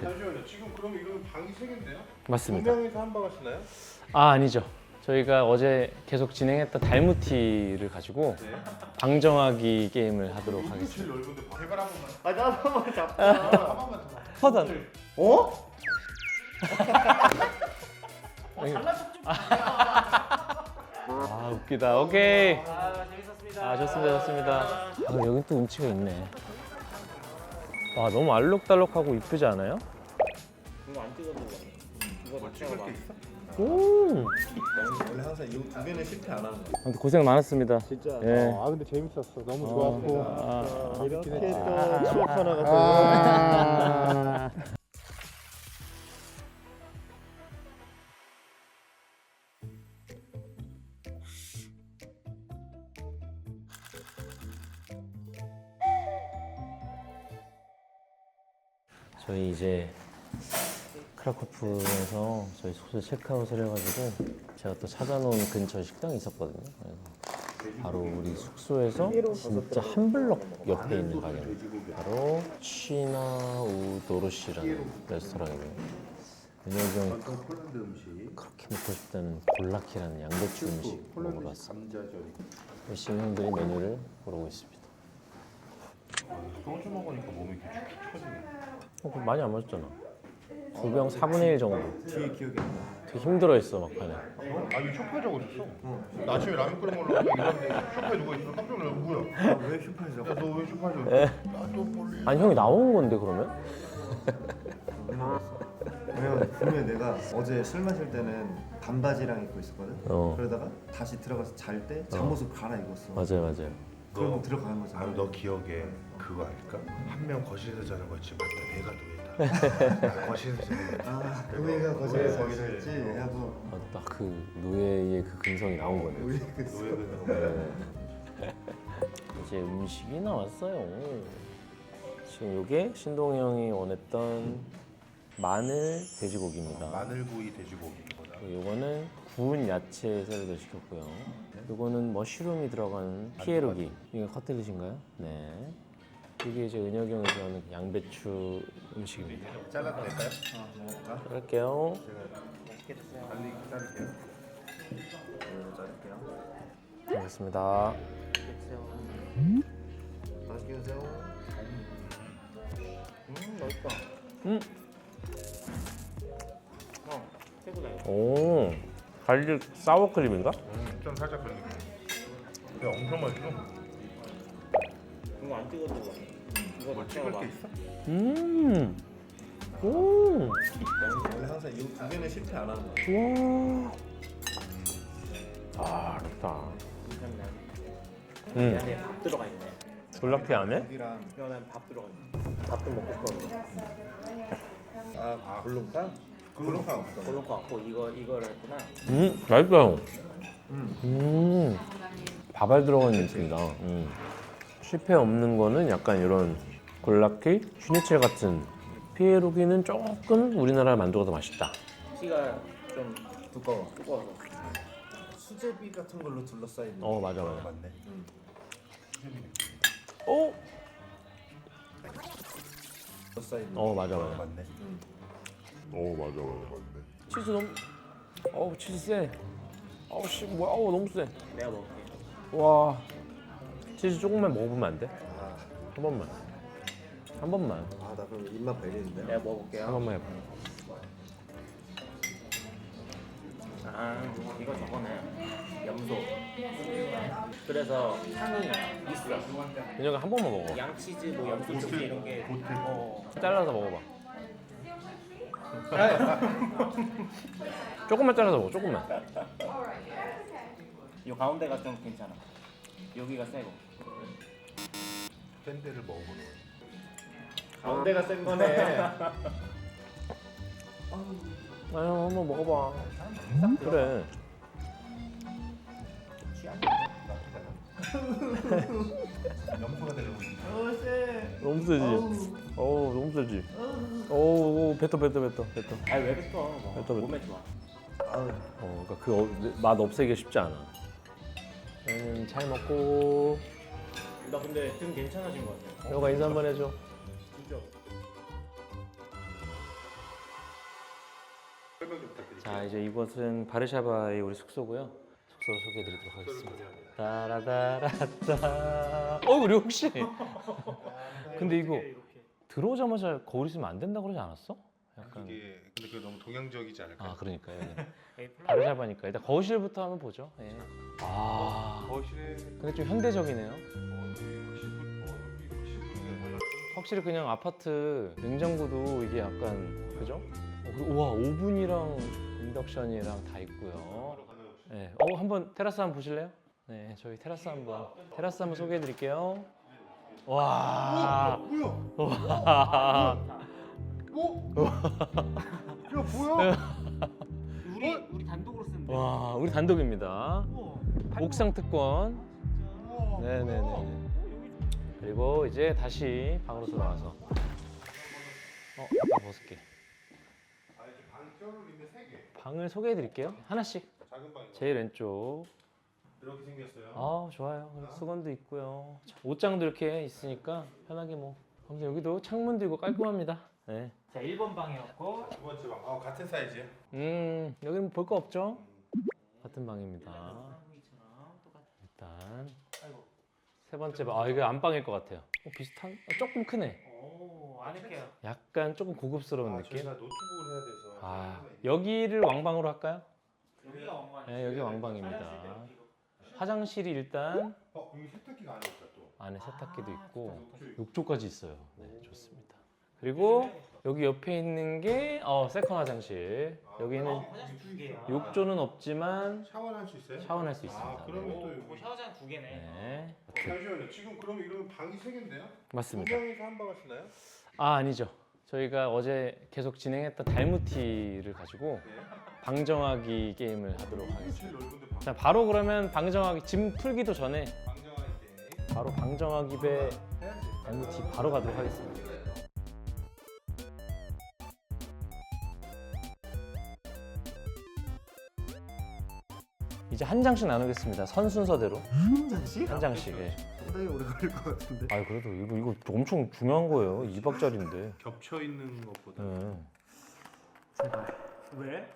아파트. 잠시만요. 지금 그럼 이러면 방이 3개인데요? 맞습니다. 2명이서 한 방 하시나요? 아, 아니죠. 저희가 어제 계속 진행했던 달무티를 가지고 네. 방 정하기 게임을 하도록 제일 하겠습니다. 넓은데 제발 한 번만. 아, 나 한 번만 잡자. 한 번만 더. 허전. 어? 아, 웃기다. 오케이. 아, 재밌었습니다. 아, 좋습니다. 좋습니다. 아, 여기 또 운치가 있네. 와, 너무 알록달록하고 이쁘지 않아요? 이거 안 찍어도 이거 뭐 찍을 게 있어? 오. 원래 항상 이 두 개는 실패 안 하는 거야. 아무튼 고생 많았습니다. 진짜. 예. 아 근데 재밌었어. 너무 아, 이렇게 했지. 또 추억 하나가 또. 아. 저희 이제 크라쿠프에서 저희 숙소 체크아웃을 해가지고 제가 또 찾아놓은 근처 식당이 있었거든요. 그래서 바로 우리 숙소에서 진짜 한 블럭 옆에 있는 가게입니다. 바로 취나우도르시라는 레스토랑이고요. 은혁이 형이 그렇게 먹고 싶다는 골라키라는 양배추 음식 먹으러 왔습니다. 열심히 형들이 메뉴를 고르고 있습니다. 소주 먹으니까 몸이 이렇게 축축 처지네. 그럼 많이 안 마셨잖아. 두 병 4분의 1 정도. 뒤에 기억이 안 나. 되게 힘들어했어 막판에. 아 이거 쇼파에 적어줬어. 나 아침에 라면 끓여 먹으려고 이러는데 쇼파에 누가 있어. 깜짝 놀라. 뭐야? 왜 슈퍼에서 야 너 왜 쇼파에 적었어? 나또 볼일. 아니 형이 나온 건데 그러면? 왜냐면 분명히 내가 어제 술 마실 때는 반바지랑 입고 있었거든. 어. 그러다가 다시 들어가서 잘 때 잠옷을 갈아입었어. 맞아요 맞아요. 그러면 들어가는 거잖아. 너 기억에 그거 알까? 한 명 거실에서 자는 거 있지. 맞다. 내가 노예다. 나 거실에서 자는 거. 아, 노예가 거실에서 거기서 했지 하고 딱 그 노예의 그 근성이 나온 거네. 우리 그 네. 이제 음식이 나왔어요. 지금 이게 신동이 형이 원했던 마늘 돼지고기입니다. 마늘구이 돼지고기보다. 그리고 요거는 구운 야채 샐러드 시켰고요. 요거는 머쉬룸이 들어간 피에로기. 이게 커틀릿인가요? 네. 이게 이제 은혁이 형이 좋아하는 양배추 음식입니다. 잘라도 될까요? 먹을까? 그럴게요. 맛있게 드세요. 빨리 자를게요. 이거 자를게요. 알겠습니다. 맛있게 드세요. 맛있다. 최고다 이거. 오, 갈릭 사워크림인가? 좀 살짝 그런 느낌. 야 엄청 맛있어. 이거 안 찍어도 이거 뭐 찍을 게 있어? 오, 원래 항상 이 두 개는 실패 안 하는 거야. 와. 아, 좋다. 괜찮네. 안에 밥 들어가 있네. 골라피 안에? 고기랑 이거는 밥 들어가 있네. 밥도 먹고 싶거든. 볼롱탕? 볼롱탕 없어. 골놓고 왔고 이거를 했구나. 맛있다. 밥알 들어간 느낌이다. 실패 없는 거는 약간 이런 골라키, 슈니첼 같은 피에로기는 조금 우리나라 만두가 더 맛있다. 피가 좀 두꺼워. 두꺼워서. 수제비 같은 걸로 둘러싸인. 맞아. 맞네. 오, 둘러싸인. 맞아. 맞네. 치즈 너무, 치즈 세. 씨, 뭐야, 너무 세. 내가 먹을게. 와, 치즈 조금만 먹어보면 안 돼? 한 번만. 한 번만. 아, 나 그럼 입맛 베리는데. 내가 먹어볼게요. 한 번만 해봐. 아 이거 저거네. 염소. 그래서 향이 있어. 은혁아 한 번만 먹어. 양치즈, 뭐 염소 쪽지 이런 게. 잘라서 먹어봐. 조금만 잘라서 먹어, 조금만. 이 가운데가 좀 괜찮아. 여기가 세고. 샌드를 먹어보는. 가운데가 센 거네. 아유, 한번 먹어봐. 그래. 염소가 되려고. 너무 세지? 너무 세지? 뱉어. 아니 왜 뱉어? 뱉어. 몸에 좋아. 그러니까 그 맛 없애기 쉽지 않아. 잘 먹고. 나 근데 좀 괜찮아진 것 같아. 너가 인사 한번 해줘. 진짜. 설명 좀 부탁드릴게요. 자, 이제 이곳은 바르샤바의 우리 숙소고요. 숙소를 소개해드리도록 하겠습니다. 따라다라따. 우리 혹시 근데 이거 들어오자마자 거울 있으면 안 된다고 그러지 않았어? 약간. 그게 근데 그게 너무 동양적이지 않을까요? 아, 그러니까요. 바르샤바니까 일단 거실부터 한번 보죠. 예. 아, 거실에 근데 좀 현대적이네요. 확실히 그냥 아파트 냉장고도 이게 약간 그죠? 그리고 우와, 오븐이랑 인덕션이랑 다 있고요. 네. 한번 테라스 한번 보실래요? 네, 저희 테라스 한번 소개해드릴게요. 와, 뭐야? 와, 야 뭐야? 우리 단독으로 쓰는데. 와, 우리 단독입니다. 우와. 옥상 특권. 우와. 네네네. 그리고 이제 다시 방으로 돌아와서 이거 벗을게. 방 뼈를 있는 3개. 방을 소개해드릴게요. 하나씩. 작은 방이 제일 왼쪽. 이렇게 생겼어요. 아, 좋아요. 수건도 있고요. 옷장도 이렇게 있으니까 편하게 뭐. 아무튼 여기도 창문도 있고 깔끔합니다. 네. 자, 1번 방이었고 두 번째 방. 같은 사이즈야? 여기는 볼 거 없죠? 같은 방입니다. 쌍둥이처럼 똑같아. 일단 아이고. 세 번째 방. 이거 안방일 것 같아요. 비슷한? 조금 크네. 오, 안 할게요. 약간 조금 고급스러운 느낌. 저희가 노트북을 해야 돼서. 아, 여기를 왕방으로 할까요? 여기가 왕방. 네, 여기 왕방입니다. 화장실이 일단 여기 세탁기가 안에 있다 또. 안에 세탁기도 있고 욕조. 욕조까지 있어요. 네, 좋습니다. 그리고 여기 옆에 있는 게 세컨 화장실. 여기는 화장실 2개야. 욕조는 없지만 샤워할 수 있어요? 샤워할 수 있습니다. 그러면 네. 또 오, 여기. 샤워장 2개네. 네. 잠시만요. 지금 그러면 이러면 방이 3개인데요? 맞습니다. 2명이서 한 방 하시나요? 아니죠. 저희가 어제 계속 진행했던 달무티를 가지고 네. 방 정하기 게임을 하도록 제일 하겠습니다. 넓은데 방. 자, 바로 그러면 방 정하기 짐 풀기도 전에 방정할 때. 바로 방 정하기 배 해야지. 달무티 바로 가도록 하겠습니다. 이제 한 장씩 나누겠습니다. 선 순서대로 한 장씩? 한 장씩. 예. 상당히 오래 걸릴 것 같은데. 아, 그래도 이거 엄청 중요한 거예요. 2박짜리인데. 겹쳐 있는 것보다. 제발. 왜?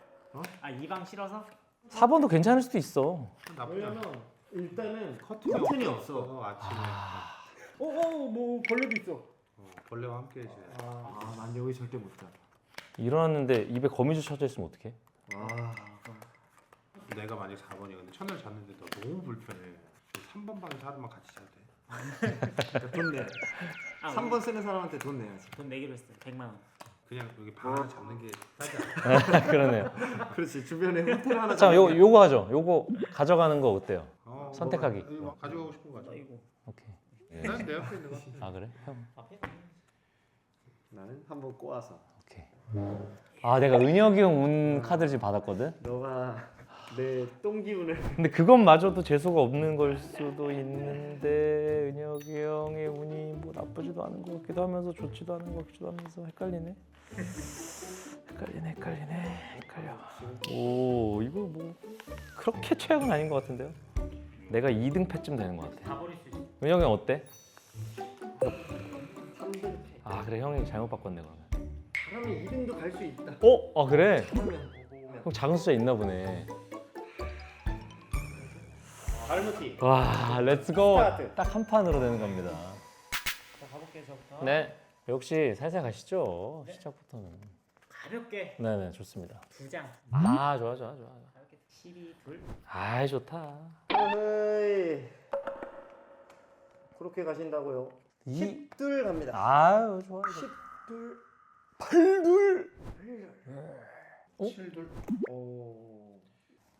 아, 이 방 싫어서? 4번도 괜찮을 수도 있어. 나쁘지 않아. 일단은 커튼이 없어. 아침에. 뭐 벌레도 있어. 벌레와 함께 해줘야 돼. 난 여기 절대 못 자. 일어났는데 입에 거미줄 쳐져 있으면 어떡해? 내가 만약 4번이야. 근데 첫날 잤는데 너 너무 불편해. 3번 방에서 하루만 같이 자야 돼. 돈 내. 3번 쓰는 사람한테 돈 내야지. 돈 내기로 했어요. 100만 원. 그냥 여기 방 하나 잡는 게 싸지 않아? 그러네요. 그렇지. 주변에 호텔 하나. 자, 요거 하죠. 요거 가져가는 거 어때요? 선택하기. 이거 가져가고 싶은 거 가져. 이거. 오케이. 난 내 앞에 있는 거. 아, 그래? 형. 앞에? 나는 한번 꼬아서. 오케이. 아, 내가 은혁이 형 운 카드를 지금 받았거든. 너가 내 똥기운을. 근데 그것마저도 재수가 없는 걸 수도 있는데 은혁이 형의 운이 뭐 나쁘지도 않은 것 같기도 하면서 좋지도 않은 것 같기도 하면서 헷갈리네. 헷갈려. 오, 이거 뭐 그렇게 최악은 아닌 것 같은데요? 내가 2등 패쯤 되는 것 같아. 다 버릴 수 있어. 은혁이 형 어때? 3등. 아, 그래, 형이 잘못 바꿨네 그러면. 사람이 2등도 갈 수 있다. 아, 그래? 그러면 보고 오면. 형 작은 숫자 있나 보네. 알무티. 와, 렛츠고. 스타트. 딱 한 판으로 되는 겁니다. 자, 가볼게요, 저부터. 네, 역시 살살 가시죠. 시작부터는. 가볍게 네네, 좋습니다. 2장. 아, 좋아. 가볍게 12, 둘. 아이, 좋다. 어이. 그렇게 가신다고요? 10둘 갑니다. 아유, 좋아. 10둘. 8둘. 7둘. 오.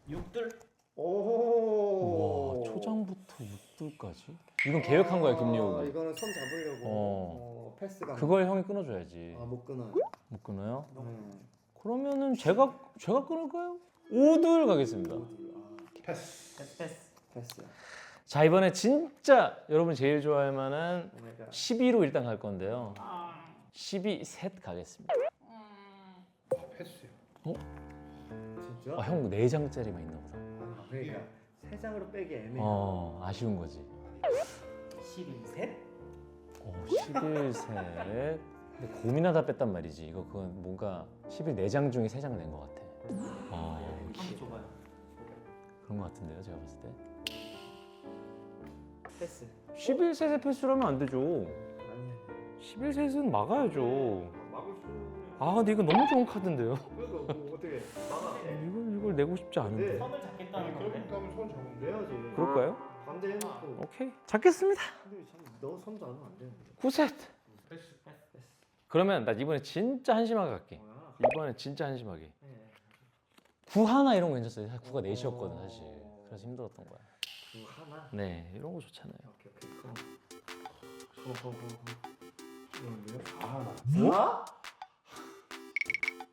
6둘. 오. 와, 초장부터 6둘까지? 이건 계획한 거야, 김리호. 이거는 손 잡으려고 패스가. 그걸 형이 끊어줘야지. 못 끊어요. 못 끊어요? 네. 그러면은 제가 끊을까요? 5둘 가겠습니다. 패스. 패스. 자, 이번에 진짜 여러분 제일 좋아할 만한 오메가. 12로 일단 갈 건데요. 12 셋 가겠습니다. 패스요. 진짜? 아, 형 4장짜리만 있나 보다. 그러니까 3장으로 빼기 애매해. 아쉬운 거지. 12, 셋. 11 셋. 근데 고민하다 뺐단 말이지. 그건 뭔가 11 4장 중에 3장 낸 것 같아. 한번 줘봐요. 그런 것 같은데요, 제가 봤을 때. 패스. 11셋에 패스하면 안 되죠. 아니 11셋은 막아야죠. 막을 수. 아, 근데 이거 너무 좋은 카드인데요. 그러니까 뭐 어떻게 막아? 이걸 내고 싶지 않은데. 선을 잡겠다는 건데. 그러니까 하면 손 잡으면 돼. 내야지. 그럴까요? 반대 해놓고. 오케이. 잡겠습니다. 근데 너 손도 안 하면 안 되는데. 9셋. 패스. 그러면 나 이번에 진짜 한심하게 갈게. 뭐야? 이번에 진짜 한심하게. 네. 9 하나 이런 거 괜찮았어요. 9가 넷이었거든 사실. 그래서 힘들었던 거야. 그 하나. 네, 이런 거 좋잖아요. 오케이. 그럼. 이건데요? 아, 사?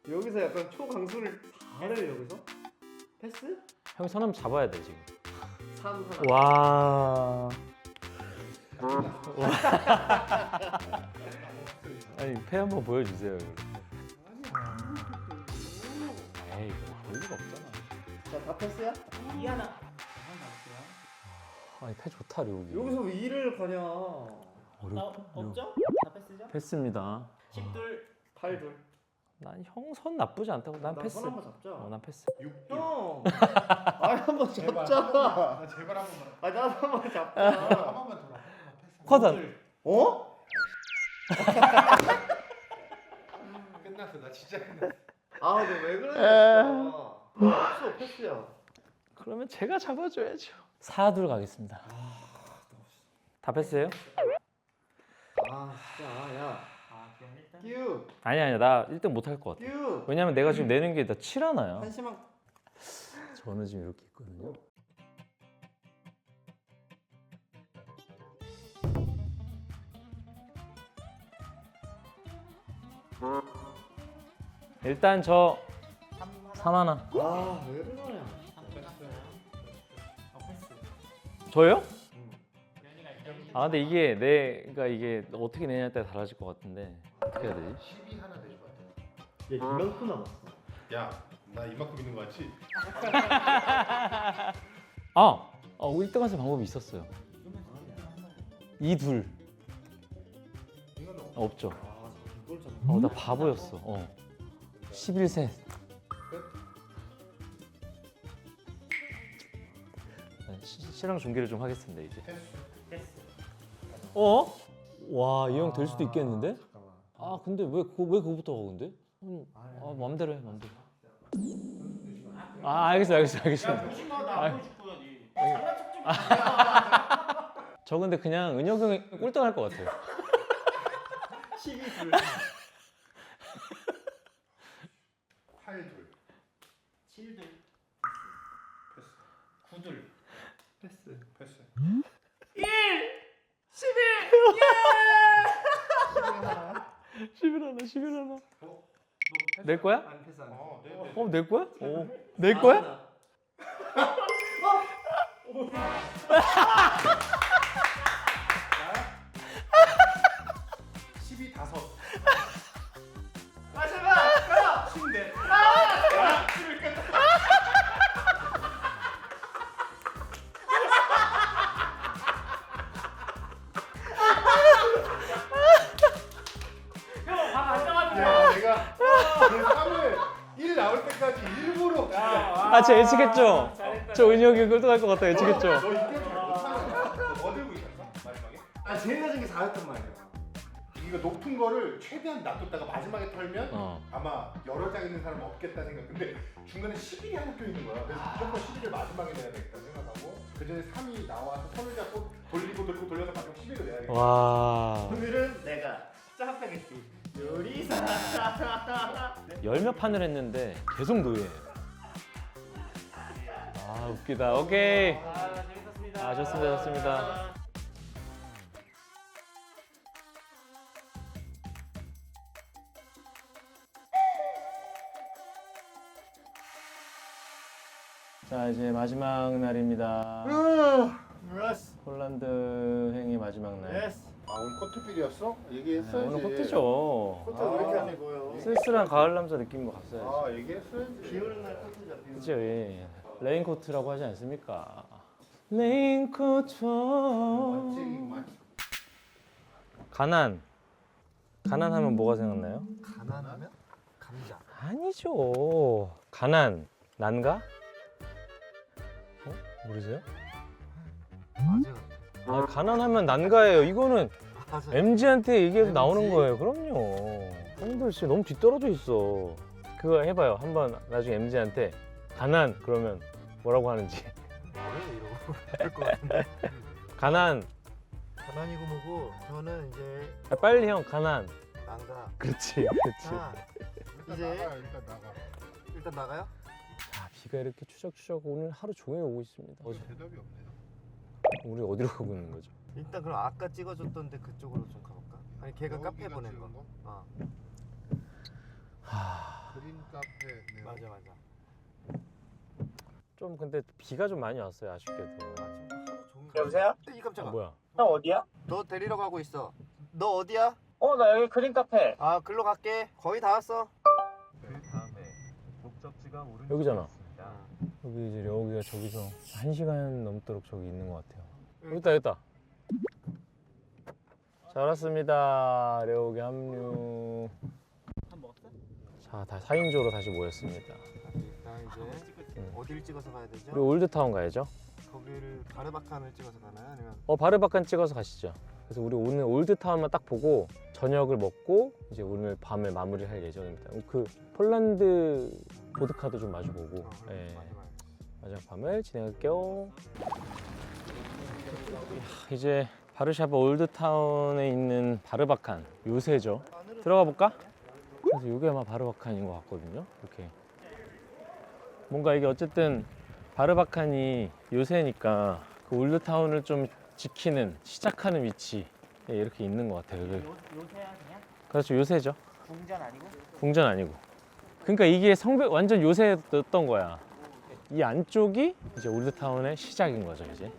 여기서 약간 초강수를 4를 여기서? 패스? 형이 선 한번 잡아야 돼 지금. 3 하나. 와. 아니 패 한번 보여주세요. 에이, 이거 볼 리가 없잖아. 자, 다 패스야? 2 하나. 한번 가볼게요. 아니 패 좋다 료기. 여기서 왜 2를 가냐? 없죠? 다 패스죠? 패스입니다. 10둘. 8둘. 난 형 선 나쁘지 않다고. 난 패스. 손 한번 잡자. 난 패스. 6. 형! 아, 한번 제발. 잡자. 제발 한 번만. 아, 나도 한번 한 잡자. 번만 더. 쿼드. 어? 끝났어. 나 진짜 끝났어. 아, 너 왜 그러냐, 진짜. 없어, 패스야. 그러면 제가 잡아줘야죠. 4둘 가겠습니다. 다 패스예요? 아, 진짜, 야. 그럼 일단. 끼우, 아니야, 나 1등 못 할 것 같아. 끼우. 왜냐면 내가 지금 내는 게 나 7 하나야. 한심한. 저는 지금 이렇게 있거든요. 일단 저 3 하나. 아, 왜 그러냐. 3 끝났어요. 패스. 저요? 연이가 있죠. 아 근데 이게 내가 이게 어떻게 내냐에 따라 달라질 것 같은데 어떻게 해야 되지? 12 하나 내줘 봐. 얘 이만큼 남았어. 야, 나 이만큼 있는 거 같지? 아! 1등 하는 방법이 있었어요. 2, 2. 이거는 없죠. 아, 이걸 잡. 나 바보였어. 11셋. 시랑 중계를 좀 하겠습니다 이제. 패스. 와, 이 형 될 수도 있겠는데? 잠깐만. 아 근데 왜 그거부터 가 근데? 마음대로 해 마음대로. 알겠습니다. 보시면 나안 보여줄 거야, 니. 장난쳤지 저 근데 그냥 은혁 형이 꼴등 할 것 같아요. 12둘. 8둘. 7둘. 패스. 9둘. 패스. 패스. 11 하나. 어? 낼 거야? 안 패스 안. 네. 낼 거야? 낼 거야? 12 다섯. 아, 제발. 가. 10네. 형밥안 잡아줘. 야, 내가 그 3을 1 나올 때까지 일부러 저 예측했죠? 저 은혁이 꼴등 할 것 같다 예측했죠? 너 이게 잘 못하는 거야. 너뭐 들고 있었어? 마지막에? 아, 제일 낮은 게 4였단 말이야. 이거 높은 거를 최대한 놔뒀다가 마지막에 털면 어. 아마 여러 장 있는 사람은 없겠다 생각. 근데 중간에 11이 하나 껴 있는 거야. 그래서 무조건 11을 마지막에 내야 되겠다 생각하고 그 전에 3이 나와서 손을 잡고 돌리고 돌려서 마지막 11을 내야겠다. 와. 오늘은 내가 짜파게티 요리사. 열몇 판을 했는데 계속 노예예요. 아 웃기다. 오케이. 재밌었습니다. 좋습니다. 자 이제 마지막 날입니다. 예스. 폴란드 행의 마지막 날. 예스. 아 오늘 코트필이었어? 얘기했어야지. 오늘 코트죠. 코트 왜 이렇게 안 입어요? 쓸쓸한 가을 남자 느낌으로 갔어야지. 아 얘기했어야지. 비 오는 날 코트죠. 비 오는 그죠? 예. 레인코트라고 하지 않습니까? 레인코트. 멋지기만. 가난하면 뭐가 생각나요? 가난하면 감자. 아니죠. 가난, 난가? 모르세요? 맞아. 아, 가난하면 난가예요. 이거는 맞아. MZ한테 얘기해도 MZ? 나오는 거예요. 그럼요. 형들 진짜 너무 뒤떨어져 있어. 그거 해봐요. 한번 나중에 MZ한테 가난 그러면 뭐라고 하는지. 뭐래 이러고 그럴 것 같은데. 가난. 가난이고 뭐고 저는 이제 아, 빨리 형 가난. 난가. 그렇지, 그렇지. 자, 일단 이제- 나가 일단 나가. 일단 나가요? 자, 비가 이렇게 추적추적 오늘 하루 종일 오고 있습니다. 대답이 없네. 우리 어디로 가고 있는 거죠? 일단 그럼 아까 찍어줬던데 그쪽으로 좀 가볼까? 아니 걔가 카페 여기가 보낸 찍은 거. 거? 어. 그린 카페. 네. 맞아 맞아. 좀 근데 비가 좀 많이 왔어요. 아쉽게도. 아, 지금 하루 종일. 여보세요? 이 깜짝아. 뭐야? 형 어디야? 너 데리러 가고 있어. 너 어디야? 나 여기 그린 카페. 아 글로 갈게. 거의 다 왔어. 그 다음에 목적지가 오른쪽에 여기잖아. 있습니다. 여기 이제 여기가 저기서 1시간 넘도록 저기 있는 것 같아요. 여기 있다, 여기 있다. 잘 왔습니다. 레오기 합류. 한 먹었어? 자, 다 4인조로 다시 모였습니다. 일단 이제 어디를 찍어서 가야 되죠? 우리 올드타운 가야죠. 거기를 바르바칸을 찍어서 가나요? 아니면 바르바칸 찍어서 가시죠. 그래서 우리 오늘 올드타운만 딱 보고 저녁을 먹고 이제 오늘 밤을 마무리할 예정입니다. 그 폴란드 보드카도 좀 마주보고 예, 마지막 밤을 진행할게요. 이제 바르샤바 올드타운에 있는 바르바칸 요새죠. 들어가 볼까? 그래서 이게 아마 바르바칸인 것 같거든요. 이렇게 뭔가 이게 어쨌든 바르바칸이 요새니까 그 올드타운을 좀 지키는 시작하는 위치에 이렇게 있는 것 같아요. 요새야 그냥? 그렇죠, 요새죠. 궁전 아니고? 궁전 아니고. 그러니까 이게 성벽 완전 요새였던 거야. 이 안쪽이 이제 올드타운의 시작인 거죠, 이제.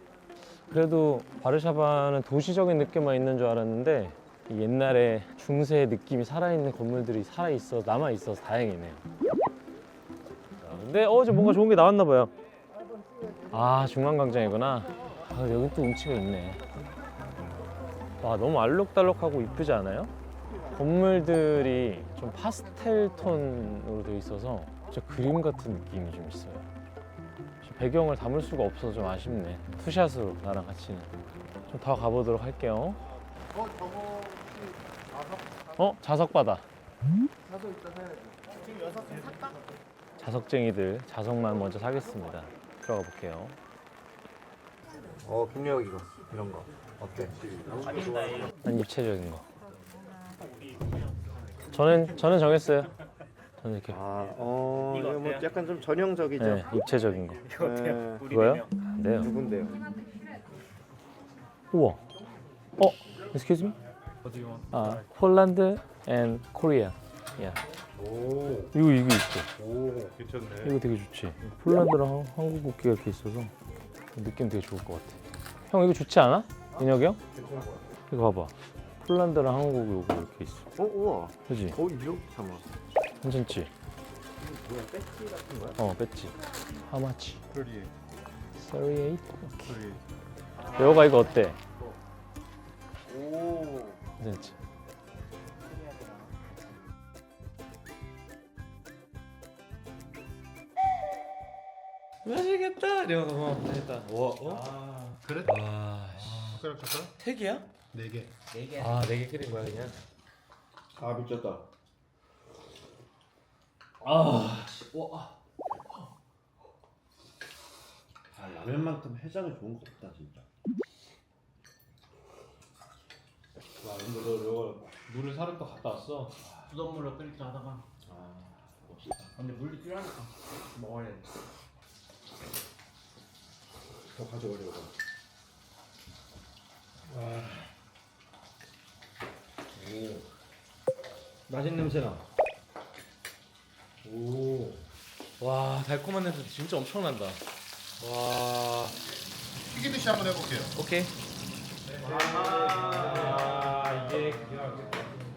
그래도 바르샤바는 도시적인 느낌만 있는 줄 알았는데 이 옛날에 중세의 느낌이 살아있는 건물들이 살아있어 남아있어서 다행이네요. 근데 저 뭔가 좋은 게 나왔나 봐요. 아, 중앙광장이구나. 아, 여기 또 운치가 있네. 와, 너무 알록달록하고 이쁘지 않아요? 건물들이 좀 파스텔 톤으로 되어 있어서 진짜 그림 같은 느낌이 좀 있어요. 배경을 담을 수가 없어서 좀 아쉽네. 투샷으로 나랑 같이는 좀 더 가보도록 할게요. 저거 혹시 자석바다. 사서 있다 사야지. 지금 6개 살까? 자석쟁이들 자석만 먼저 사겠습니다. 들어가 볼게요. 김력 이거 이런 거 어때? 난 입체적인 거. 저는 정했어요. 저는 이렇게 이거 이거 뭐 어때요? 약간 좀 전형적이죠. 네, 입체적인 거. 이거 어때요? 우리 그거요? 네 명. 안 돼요. 누군데요? 우와. Excuse me? 폴란드 and Korea. Yeah. 오. 이거 있어. 오 괜찮네. 이거 되게 좋지. 폴란드랑 한국 국기가 이렇게 있어서 느낌 되게 좋을 것 같아. 형 이거 좋지 않아? 인혁이 형? 괜찮은 거 같아. 이거 봐봐. 폴란드랑 한국 요거 이렇게 있어. 우와. 그지? 이렇게 참아. 괜찮지? 뭐야 배지 같은 거야? 배지. How much? 38. 38? 38. 레오가 이거 어때? 오. 괜찮지? 맛있겠다. 레오가 맛있다. 와, 그래? 와, 숟가락 줬어? 택이야? 4개. 4개. 4개 끓인 거야 그냥. 아 미쳤다. 라면만큼 해장이 좋은 거 없다 진짜. 와, 근데 너 레오가 물을 사러 또 갔다 왔어? 수돗물로 끓이자 하다가 멋있다. 근데 물이 필요하니까 먹어야 돼. 더 가져가려고. 맛있는 냄새 나. 오. 와, 달콤한 냄새 진짜 엄청난다. 와. 튀기듯이 한번 해볼게요. 오케이. 이게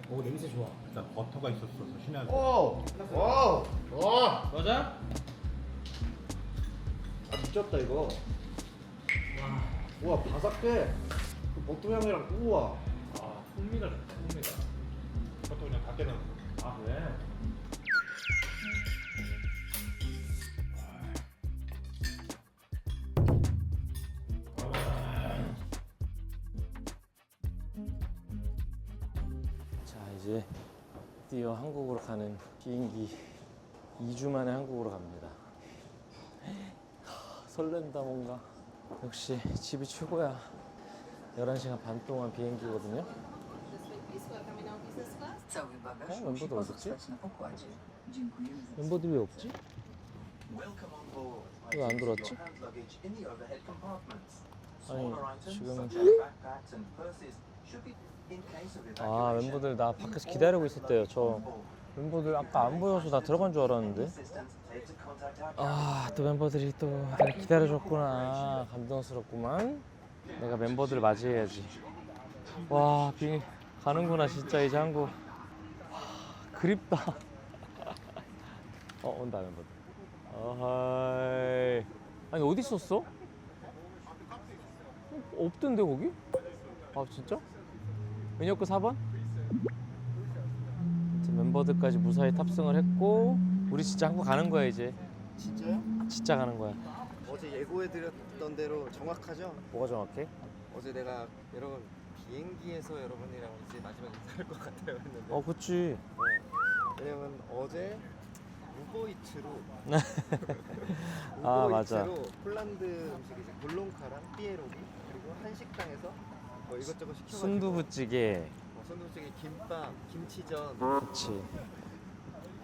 오, 냄새 좋아. 일단 버터가 있었어서 신의 오. 와우. 와. 맞아? 아 미쳤다 이거. 우와 바삭해. 그 버터향이랑 우와. 풍미가 좋다. 풍미가. 버터 그냥 다 깨는. 아, 그래? 이제 드디어 한국으로 가는 비행기 2주 만에 한국으로 갑니다. 설렌다 뭔가. 역시 집이 최고야. 11시간 반 동안 비행기거든요. 멤버들 어딨지? 멤버들이 왜 없지? 왜 안 들어왔지? 아니 지금 멤버들 나 밖에서 기다리고 있었대요. 저 멤버들 아까 안 보여서 나 들어간 줄 알았는데 또 멤버들이 또 날 기다려줬구나. 감동스럽구만. 내가 멤버들 맞이해야지. 와 비행기 가는구나 진짜 이제 한국. 와, 그립다. 온다 멤버들. 어하이. 아니 어디 있었어? 없던데 거기? 아 진짜? 은혁 그 4번? 멤버들까지 무사히 탑승을 했고 우리 진짜 한국 가는 거야 이제. 진짜요? 진짜 가는 거야. 어제 예고해드렸던 대로 정확하죠? 뭐가 정확해? 어제 내가 여러분 비행기에서 여러분이랑 이제 마지막 인사할 것 같아요 했는데 그치. 왜냐면 어제 우버이츠로 맞아. 폴란드 음식 이제 볼롱카랑 피에로기 그리고 한식당에서 뭐 이것저것 시켜가지고 순두부찌개. 순두부찌개, 김밥, 김치전, 그치.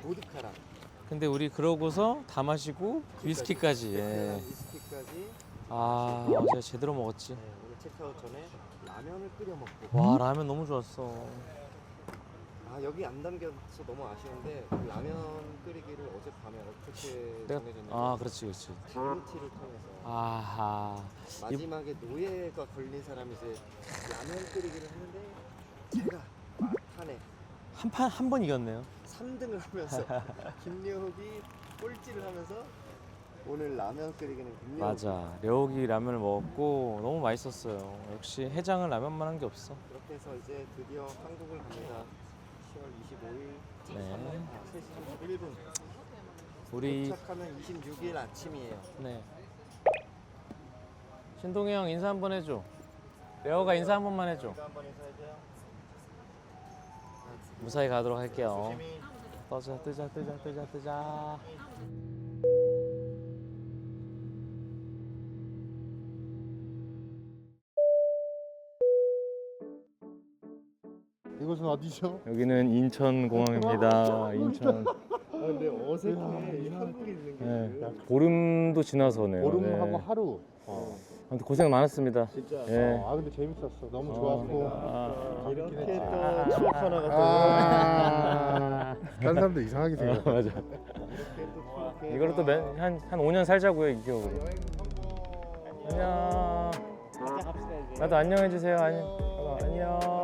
보드카랑 근데 우리 그러고서 다 마시고 위스키까지. 예. 위스키까지 어제 제대로 먹었지. 오늘 체크아웃 전에 라면을 끓여 먹고 와 라면 너무 좋았어. 여기 안 담겨서 너무 아쉬운데 그 라면 끓이기를 어젯밤에 어떻게 내가 정해졌냐면 그렇지. DMT를 통해서 아하. 마지막에 노예가 걸린 사람이 이제 라면 끓이기를 했는데 제가 막판에 한 번 이겼네요. 3등을 하면서 김여욱이 꼴찌를 하면서 오늘 라면 끓이기는 김여욱 맞아. 려욱이 라면을 먹었고 너무 맛있었어요. 역시 해장은 라면만 한 게 없어. 그렇게 해서 이제 드디어 한국을 갑니다. 10월 25일 네. 3시 31분 우리 도착하면 26일 아침이에요. 네. 신동이 형 인사 한번 해줘. 려욱아 인사 한 번만 해줘. 이거 한번 인사해줘요. 무사히 가도록 할게요. 조심히. 뜨자. 이곳은 어디죠? 여기는 인천공항입니다. 인천. 근데 어색해. 한국에 있는 게 네. 보름도 지나서네요. 보름하고 네. 하루. 아무튼 고생 많았습니다. 진짜. 예. 근데 재밌었어. 너무 좋았고. 이렇게 또 추억 하나가 다른 사람도 이상하게 생겼어. 맞아. 또 이렇게 또 추억해. 이거를 또 한 5년 살자고요, 이 기억으로. 여행 성공. 안녕. 진짜 갑시다 이제. 나도 안녕해주세요. 안녕.